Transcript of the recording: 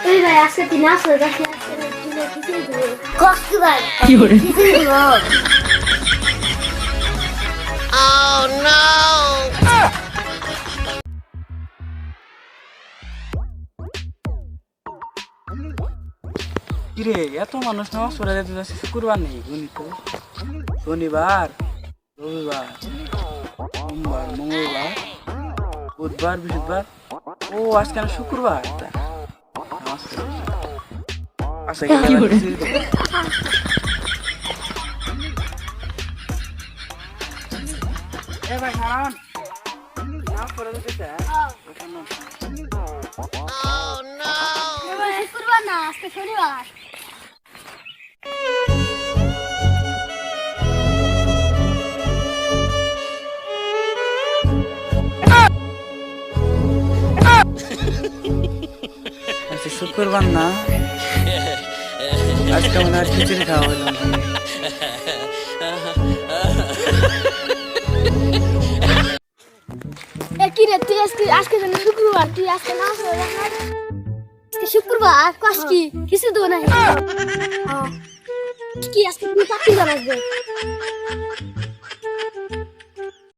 ওই ভাই আজকে তুই নাচ হয়ে যাচ্ছে কষ্ট ভাই কি করে কিরে এত মানুষ নামাজ পড়ে যেতে যাচ্ছে শুক্রবার নেই তো শনিবার রবিবার সোমবার মঙ্গলবার বুধবার বৃহস্পতিবার ও আজকে না শুক্রবার নামাজ পড়ে। আচ্ছা কি করে? এ ভাই খান নামাজ পড়ে যেতেছে শুক্রবার না আজকে শনিবার আজকে শুক্রবার না আজকে মনে হয় খিচুড়ি খাওয়া হলো না। কি রে তুই আজকে আজকে যেন শুক্রবার তুই আজকে নাচ হয়ে যাচ্ছে শুক্রবার কস কি কিছু দেবো না কি আজকে তুই পাখি জানাস